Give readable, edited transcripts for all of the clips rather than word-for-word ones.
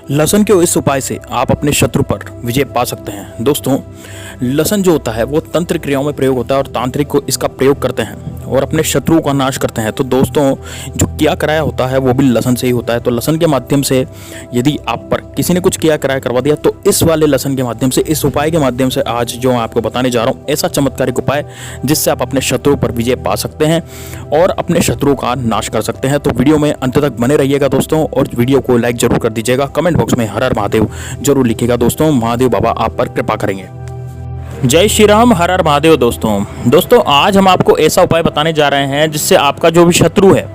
लहसुन के इस उपाय से आप अपने शत्रु पर विजय पा सकते हैं। दोस्तों, लहसुन जो होता है वो तंत्र क्रियाओं में प्रयोग होता है और तांत्रिक को इसका प्रयोग करते हैं और अपने शत्रुओं का नाश करते हैं। तो दोस्तों, जो किया कराया होता है वो भी लहसुन से ही होता है। तो लहसुन के माध्यम से यदि आप पर किसी ने कुछ किया कराया करवा दिया तो इस वाले लहसुन के माध्यम से, इस उपाय के माध्यम से आज जो मैं आपको बताने जा रहा हूँ, ऐसा चमत्कारिक उपाय जिससे आप अपने शत्रुओं पर विजय पा सकते हैं और अपने शत्रुओं का नाश कर सकते हैं। तो वीडियो में अंत तक बने रहिएगा दोस्तों, और वीडियो को लाइक जरूर कर दीजिएगा। कमेंट बॉक्स में हर हर महादेव जरूर लिखिएगा दोस्तों। महादेव बाबा आप पर कृपा करेंगे। जय श्री राम, हर हर महादेव। दोस्तों आज हम आपको ऐसा उपाय बताने जा रहे हैं जिससे आपका जो भी शत्रु है,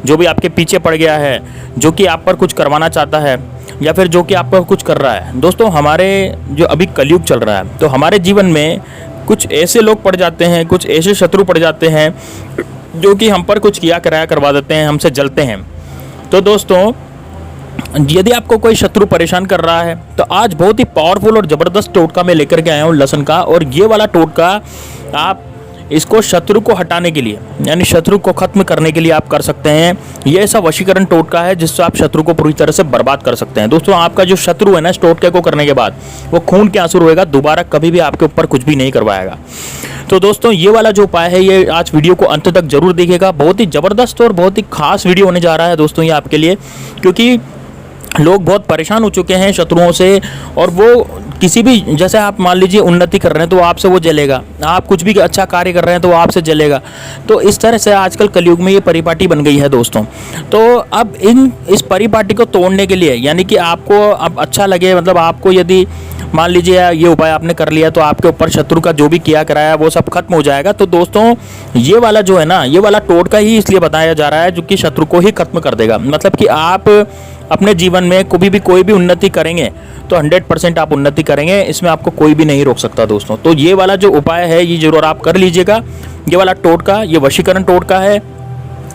जो भी आपके पीछे पड़ गया है, जो कि आप पर कुछ करवाना चाहता है या फिर जो कि आप पर कुछ कर रहा है। दोस्तों, हमारे जो अभी कलयुग चल रहा है तो हमारे जीवन में कुछ ऐसे लोग पड़ जाते हैं, कुछ ऐसे शत्रु पड़ जाते हैं जो कि हम पर कुछ किया कराया करवा देते हैं, हमसे जलते हैं। तो दोस्तों, यदि आपको कोई शत्रु परेशान कर रहा है तो आज बहुत ही पावरफुल और ज़बरदस्त टोटका मैं लेकर के आया हूँ लहसुन का। और ये वाला टोटका आप इसको शत्रु को हटाने के लिए, यानी शत्रु को खत्म करने के लिए आप कर सकते हैं। ये ऐसा वशीकरण टोटका है जिससे आप शत्रु को पूरी तरह से बर्बाद कर सकते हैं। दोस्तों, आपका जो शत्रु है ना, इस टोटके को करने के बाद वो खून के आंसू रोएगा, दोबारा कभी भी आपके ऊपर कुछ भी नहीं करवाएगा। तो दोस्तों, ये वाला जो उपाय है ये आज वीडियो को अंत तक जरूर देखिएगा। बहुत ही ज़बरदस्त और बहुत ही खास वीडियो होने जा रहा है दोस्तों ये आपके लिए, क्योंकि लोग बहुत परेशान हो चुके हैं शत्रुओं से। और वो किसी भी, जैसे आप मान लीजिए उन्नति कर रहे हैं तो आपसे वो जलेगा, आप कुछ भी अच्छा कार्य कर रहे हैं तो वो आपसे जलेगा। तो इस तरह से आजकल कलयुग में ये परिपाटी बन गई है दोस्तों। तो अब इस परिपाटी को तोड़ने के लिए, यानी कि आपको अब अच्छा लगे, मतलब आपको यदि मान लीजिए ये उपाय आपने कर लिया तो आपके ऊपर शत्रु का जो भी किया कराया वो सब खत्म हो जाएगा। तो दोस्तों, ये वाला जो है ना, ये वाला टोटका ही इसलिए बताया जा रहा है जो कि शत्रु को ही खत्म कर देगा। मतलब कि आप अपने जीवन में कभी भी कोई भी उन्नति करेंगे तो 100% आप उन्नति करेंगे, इसमें आपको कोई भी नहीं रोक सकता दोस्तों। तो ये वाला जो उपाय है ये जरूर आप कर लीजिएगा। ये वाला टोटका, ये वशीकरण टोटका है,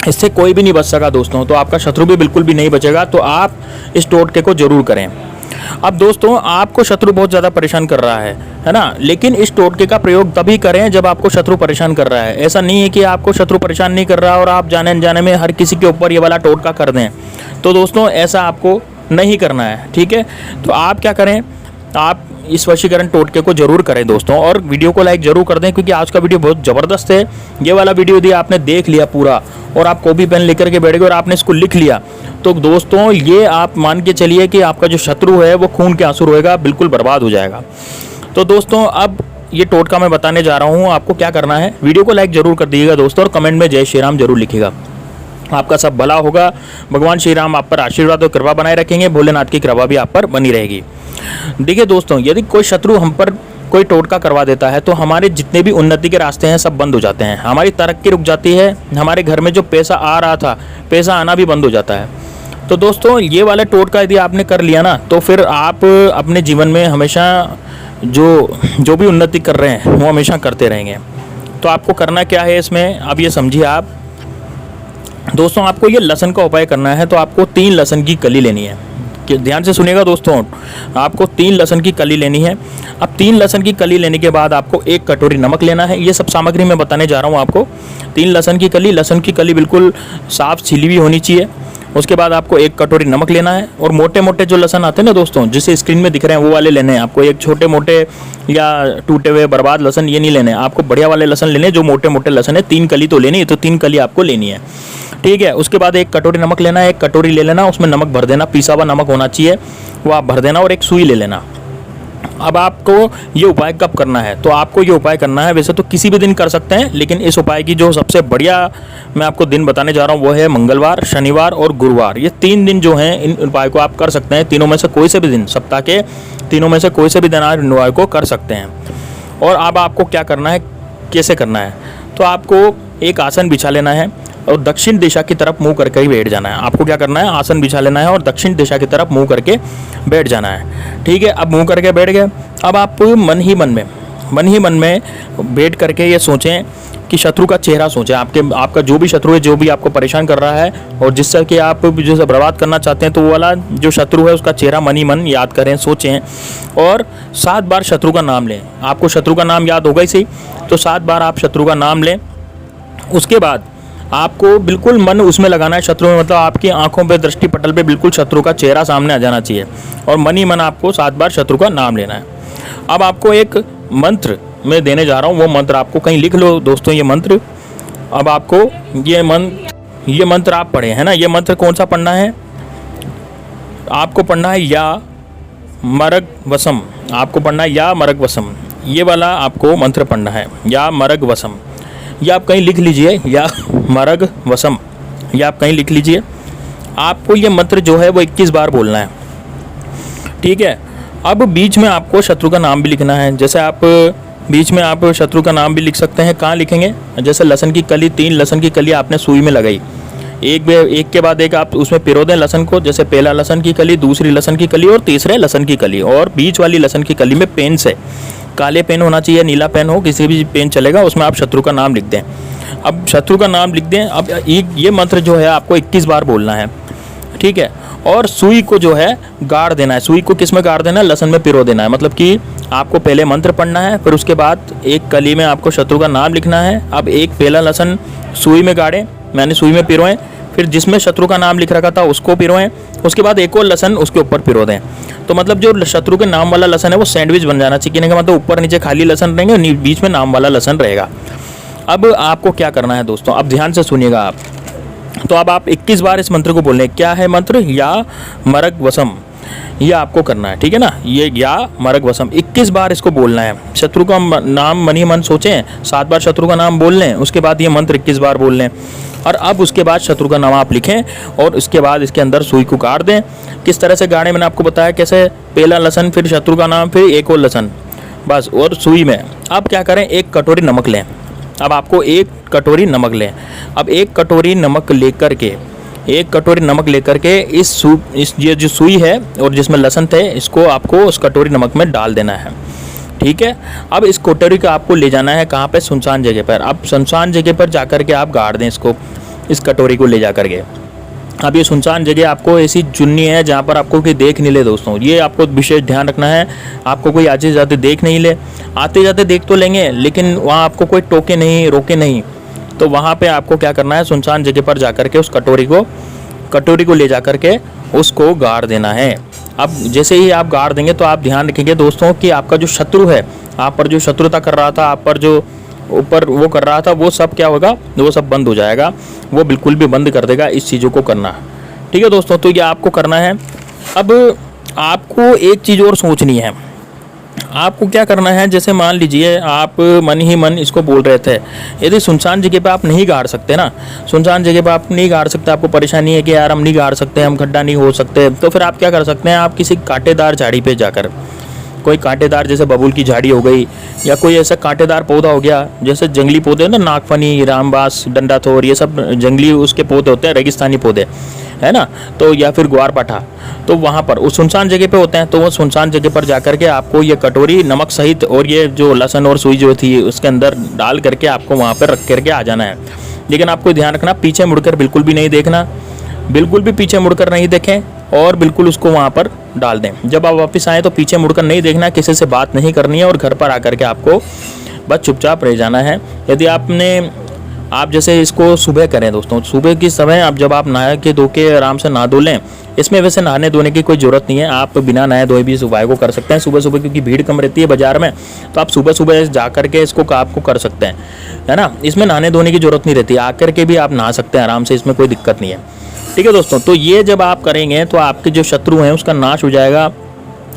इससे कोई भी नहीं बच सका दोस्तों। तो आपका शत्रु भी बिल्कुल भी नहीं बचेगा। तो आप इस टोटके को जरूर करें। अब दोस्तों, आपको शत्रु बहुत ज़्यादा परेशान कर रहा है ना, लेकिन इस टोटके का प्रयोग तभी करें जब आपको शत्रु परेशान कर रहा है। ऐसा नहीं है कि आपको शत्रु परेशान नहीं कर रहा और आप जाने अनजाने में हर किसी के ऊपर ये वाला टोटका कर दें। तो दोस्तों, ऐसा आपको नहीं करना है, ठीक है। तो आप क्या करें, आप इस वशीकरण टोटके को जरूर करें दोस्तों, और वीडियो को लाइक जरूर कर दें क्योंकि आज का वीडियो बहुत ज़बरदस्त है। ये वाला वीडियो यदि आपने देख लिया पूरा और आप कॉपी पेन लेकर के बैठ गए और आपने इसको लिख लिया तो दोस्तों, ये आप मान के चलिए कि आपका जो शत्रु है वो खून के आंसू रोएगा, बिल्कुल बर्बाद हो जाएगा। तो दोस्तों, अब ये टोटका मैं बताने जा रहा हूँ। आपको क्या करना है, वीडियो को लाइक जरूर कर दीजिएगा दोस्तों, और कमेंट में जय श्री राम जरूर लिखिएगा। आपका सब भला होगा। भगवान श्री राम आप पर आशीर्वाद और कृपा बनाए रखेंगे। भोलेनाथ की कृपा भी आप पर बनी रहेगी। देखिए दोस्तों, यदि कोई शत्रु हम पर कोई टोटका करवा देता है तो हमारे जितने भी उन्नति के रास्ते हैं सब बंद हो जाते हैं, हमारी तरक्की रुक जाती है, हमारे घर में जो पैसा आ रहा था पैसा आना भी बंद हो जाता है। तो दोस्तों, ये वाला टोटका यदि आपने कर लिया ना तो फिर आप अपने जीवन में हमेशा जो भी उन्नति कर रहे हैं वो हमेशा करते रहेंगे। तो आपको करना क्या है इसमें, अब ये समझिए आप दोस्तों। आपको ये लहसुन का उपाय करना है तो आपको 3 लहसुन की कली लेनी है। ध्यान से सुनिएगा दोस्तों, आपको 3 लहसुन की कली लेनी है। अब 3 लहसुन की कली लेने के बाद आपको 1 कटोरी नमक लेना है। ये सब सामग्री मैं बताने जा रहा हूँ आपको। 3 लहसुन की कली बिल्कुल साफ छिली हुई होनी चाहिए। उसके बाद आपको 1 कटोरी नमक लेना है, और मोटे मोटे जो लहसुन आते हैं ना दोस्तों, जिसे स्क्रीन में दिख रहे हैं वो वाले लेने हैं आपको। एक छोटे मोटे या टूटे हुए बर्बाद लहसुन ये नहीं लेने, आपको बढ़िया वाले लहसुन लेने जो मोटे मोटे लहसुन है। 3 कली तो लेनी है, तो 3 कली आपको लेनी है, ठीक है। उसके बाद 1 कटोरी नमक लेना है, 1 कटोरी ले लेना, उसमें नमक भर देना, पिसा हुआ नमक होना चाहिए, वो आप भर देना, और 1 सुई ले लेना। अब आपको ये उपाय कब करना है, तो आपको ये उपाय करना है, वैसे तो किसी भी दिन कर सकते हैं, लेकिन इस उपाय की जो सबसे बढ़िया मैं आपको दिन बताने जा रहा हूँ वो है मंगलवार, शनिवार और गुरुवार। ये 3 दिन जो हैं इन उपाय को आप कर सकते हैं। तीनों में से कोई से भी दिन, सप्ताह के तीनों में से कोई से भी दिन आप इन उपाय को कर सकते हैं। और अब आपको क्या करना है, कैसे करना है, तो आपको एक आसन बिछा लेना है और दक्षिण दिशा की तरफ मुंह करके ही बैठ जाना है। आपको क्या करना है, आसन बिछा लेना है और दक्षिण दिशा की तरफ मुंह करके बैठ जाना है, ठीक है। अब मुंह करके बैठ गए। अब आप मन ही मन में बैठ करके ये सोचें कि शत्रु का चेहरा सोचें। आपका जो भी शत्रु है, जो भी आपको परेशान कर रहा है और जिससे कि आप जैसे बर्बाद करना चाहते हैं, तो वो वाला जो शत्रु है उसका चेहरा मन ही मन याद करें, सोचें, और 7 बार शत्रु का नाम लें। आपको शत्रु का नाम याद होगा ही सही, तो 7 बार आप शत्रु का नाम लें। उसके बाद आपको बिल्कुल मन उसमें लगाना है शत्रु में, मतलब आपकी आंखों पे, दृष्टि पटल पे बिल्कुल शत्रु का चेहरा सामने आ जाना चाहिए और मन ही मन आपको 7 बार शत्रु का नाम लेना है। अब आपको एक मंत्र मैं देने जा रहा हूँ, वो मंत्र आपको कहीं लिख लो दोस्तों, ये मंत्र। अब आपको ये मंत्र आप पढ़े है ना। ये मंत्र कौन सा पढ़ना है? आपको पढ़ना है या मरग वसम। आपको पढ़ना है या मरग वसम, ये वाला आपको मंत्र पढ़ना है, या मरग वसम। ये आप कहीं लिख लीजिए, या मरग वसम, ये आप कहीं लिख लीजिए। आपको ये मंत्र जो है वो 21 बार बोलना है, ठीक है। अब बीच में आपको शत्रु का नाम भी लिखना है। जैसे आप बीच में आप शत्रु का नाम भी लिख सकते हैं। कहाँ लिखेंगे? जैसे लहसुन की कली, 3 लहसुन की कली आपने सुई में लगाई, एक के बाद एक आप उसमें पिरो दें लहसुन को। जैसे पहला लहसुन की कली, दूसरी लहसुन की कली और तीसरे लहसुन की कली, और बीच वाली लहसुन की कली में पेन से, काले पेन होना चाहिए, नीला पेन हो, किसी भी पेन चलेगा, उसमें आप शत्रु का नाम लिख दें। अब शत्रु का नाम लिख दें। अब ये मंत्र जो है आपको 21 बार बोलना है, ठीक है। और सुई को जो है गाड़ देना है। सुई को किस में गाड़ देना है? लहसुन में पिरो देना है। मतलब कि आपको पहले मंत्र पढ़ना है, फिर उसके बाद एक कली में आपको शत्रु का नाम लिखना है। अब एक पहला लहसुन सुई में गाड़ें, मैंने सुई में पिरोएं, फिर जिसमें शत्रु का नाम लिख रखा था उसको पिरोएं, उसके बाद एक और लहसुन उसके ऊपर पिरो दें। तो मतलब जो शत्रु के नाम वाला लहसुन है वो सैंडविच बन जाना चाहिए, मतलब ऊपर नीचे खाली लहसुन रहेंगे, बीच में नाम वाला लहसुन रहेगा। अब आपको क्या करना है दोस्तों, अब ध्यान से सुनिएगा आप। तो अब आप 21 बार इस मंत्र को बोलने, क्या है मंत्र? या मरग वसम, ये आपको करना है, ठीक है ना। ये या मरग वसम 21 बार इसको बोलना है। शत्रु का नाम मन ही मन सोचें, 7 बार शत्रु का नाम बोल लें, उसके बाद ये मंत्र 21 बार बोल लें, और अब उसके बाद शत्रु का नाम आप लिखें और उसके बाद इसके अंदर सुई को गाड़ दें। किस तरह से गाड़े मैंने आपको बताया कैसे, पहला लहसुन, फिर शत्रु का नाम, फिर एक और लहसुन, बस, और सुई में। अब क्या करें, एक कटोरी नमक लें। अब आपको एक कटोरी नमक लें। अब एक कटोरी नमक लेकर के, एक कटोरी नमक लेकर के इस ये जो सुई है और जिसमें लहसुन थे, इसको आपको उस कटोरी नमक में डाल देना है, ठीक है। अब इस कटोरी को आपको ले जाना है कहाँ पे? सुनसान जगह पर। अब सुनसान जगह पर जाकर के आप गाड़ दें इसको, इस कटोरी को ले जा करके। अब ये सुनसान जगह आपको ऐसी चुननी है जहाँ पर आपको कोई देख नहीं ले दोस्तों, ये आपको विशेष ध्यान रखना है। आपको कोई आते जाते देख नहीं ले, आते जाते देख तो लेंगे लेकिन वहाँ आपको कोई टोके नहीं, रोके नहीं। तो वहाँ पे आपको क्या करना है, सुनसान जगह पर जाकर के उस कटोरी को ले जा करके उसको गाड़ देना है। अब जैसे ही आप गाड़ देंगे तो आप ध्यान रखेंगे दोस्तों कि आपका जो शत्रु है, आप पर जो शत्रुता कर रहा था, आप पर जो ऊपर वो कर रहा था, वो सब क्या होगा, वो सब बंद हो जाएगा, वो बिल्कुल भी बंद कर देगा इस चीज़ों को करना, ठीक है दोस्तों। तो ये आपको करना है। अब आपको एक चीज़ और सोचनी है, आपको क्या करना है, जैसे मान लीजिए आप मन ही मन इसको बोल रहे थे, यदि सुनसान जगह पे आप नहीं गाड़ सकते ना, सुनसान जगह पे आप नहीं गाड़ सकते, आपको परेशानी है कि यार हम नहीं गाड़ सकते, हम गड्ढा नहीं हो सकते, तो फिर आप क्या कर सकते हैं, आप किसी कांटेदार झाड़ी पे जाकर, कोई कांटेदार जैसे बबूल की झाड़ी हो गई या कोई ऐसा कांटेदार पौधा हो गया, जैसे जंगली पौधे ना, नागफनी, रामबास, डंडाथोर, ये सब जंगली उसके पौधे होते हैं, रेगिस्तानी पौधे है ना, तो या फिर ग्वारपाठा, तो वहाँ पर उस सुनसान जगह पे होते हैं। तो वो सुनसान जगह पर जाकर के आपको ये कटोरी नमक सहित और ये जो लहसुन और सुई जो थी उसके अंदर डाल करके आपको वहाँ पर रख करके आ जाना है। लेकिन आपको ध्यान रखना, पीछे मुड़कर बिल्कुल भी नहीं देखना, बिल्कुल भी पीछे मुड़कर नहीं देखें, और बिल्कुल उसको वहाँ पर डाल दें। जब आप वापस आएँ तो पीछे मुड़कर नहीं देखना, किसी से बात नहीं करनी है, और घर पर आकर के आपको बस चुपचाप रह जाना है। यदि आप जैसे इसको सुबह करें दोस्तों, सुबह के समय आप जब आप नहा के धो के आराम से नहा धो लें, इसमें वैसे नहाने धोने की कोई ज़रूरत नहीं है, आप बिना नहाए धोए भी सुबह को कर सकते हैं सुबह सुबह, क्योंकि भीड़ कम रहती है बाजार में, तो आप सुबह सुबह जा करके इसको आपको कर सकते हैं, है ना। इसमें नहाने धोने की ज़रूरत नहीं रहती, आकर के भी आप नहा सकते हैं आराम से, इसमें कोई दिक्कत नहीं है, ठीक है दोस्तों। तो ये जब आप करेंगे तो आपके जो शत्रु हैं उसका नाश हो जाएगा।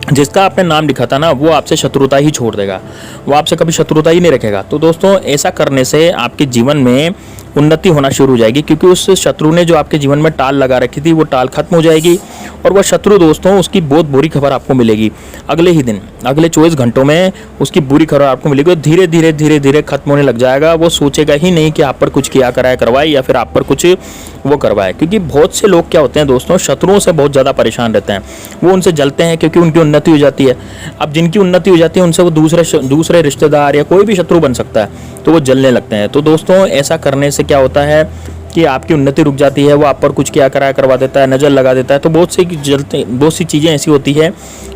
जिसका आपने नाम लिखा था ना, वो आपसे शत्रुता ही छोड़ देगा, वो आपसे कभी शत्रुता ही नहीं रखेगा। तो दोस्तों ऐसा करने से आपके जीवन में उन्नति होना शुरू हो जाएगी, क्योंकि उस शत्रु ने जो आपके जीवन में टाल लगा रखी थी वो टाल खत्म हो जाएगी, और वह शत्रु दोस्तों उसकी बहुत बुरी खबर आपको मिलेगी अगले ही दिन, अगले 24 घंटों में उसकी बुरी खबर आपको मिलेगी। धीरे धीरे धीरे धीरे खत्म होने लग जाएगा, वो सोचेगा ही नहीं कि आप पर कुछ किया कराया करवाए या फिर आप पर कुछ वो करवाए। क्योंकि बहुत से लोग क्या होते हैं दोस्तों, शत्रुओं से बहुत ज़्यादा परेशान रहते हैं, वो उनसे जलते हैं क्योंकि उनकी उन्नति हो जाती है। अब जिनकी उन्नति हो जाती है उनसे वो दूसरे रिश्तेदार या कोई भी शत्रु बन सकता है, तो वो जलने लगते हैं। तो दोस्तों ऐसा करने से क्या होता है कि आपकी उन्नति रुक जाती है, वो आप पर कुछ किया कराया करवा देता है, नज़र लगा देता है। तो बहुत सी चीज़ें ऐसी होती है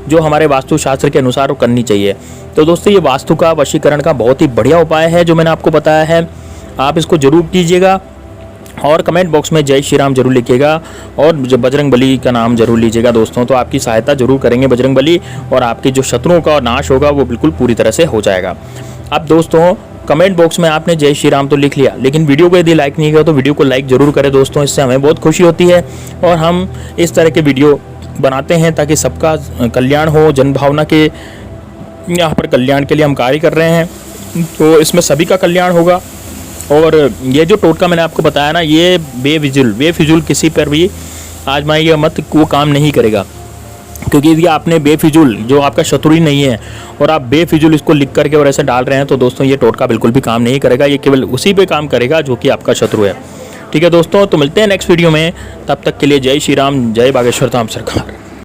जो हमारे वास्तुशास्त्र के अनुसार करनी चाहिए। तो दोस्तों ये वास्तु का वशीकरण का बहुत ही बढ़िया उपाय है जो मैंने आपको बताया है, आप इसको जरूर कीजिएगा। और कमेंट बॉक्स में जय श्री राम जरूर लिखिएगा और जो बजरंग बली का नाम जरूर लीजिएगा दोस्तों। तो आपकी सहायता जरूर करेंगे बजरंग बली और आपके जो शत्रुओं का नाश होगा वो बिल्कुल पूरी तरह से हो जाएगा। अब दोस्तों कमेंट बॉक्स में आपने जय श्री राम तो लिख लिया, लेकिन वीडियो को यदि लाइक नहीं किया तो वीडियो को लाइक जरूर करें दोस्तों। इससे हमें बहुत खुशी होती है और हम इस तरह के वीडियो बनाते हैं ताकि सबका कल्याण हो, जनभावना के यहाँ पर कल्याण के लिए हम कार्य कर रहे हैं। तो इसमें सभी का कल्याण होगा। और ये जो टोटका मैंने आपको बताया ना, ये बेफिजूल किसी पर भी आजमाइएगा मत, वो काम नहीं करेगा। क्योंकि यदि आपने बेफिजूल, जो आपका शत्रु ही नहीं है, और आप बेफिजूल इसको लिख करके और ऐसे डाल रहे हैं, तो दोस्तों ये टोटका बिल्कुल भी काम नहीं करेगा। ये केवल उसी पे काम करेगा जो कि आपका शत्रु है। ठीक है दोस्तों, तो मिलते हैं नेक्स्ट वीडियो में। तब तक के लिए जय श्री राम, जय बागेश्वर धाम सरकार।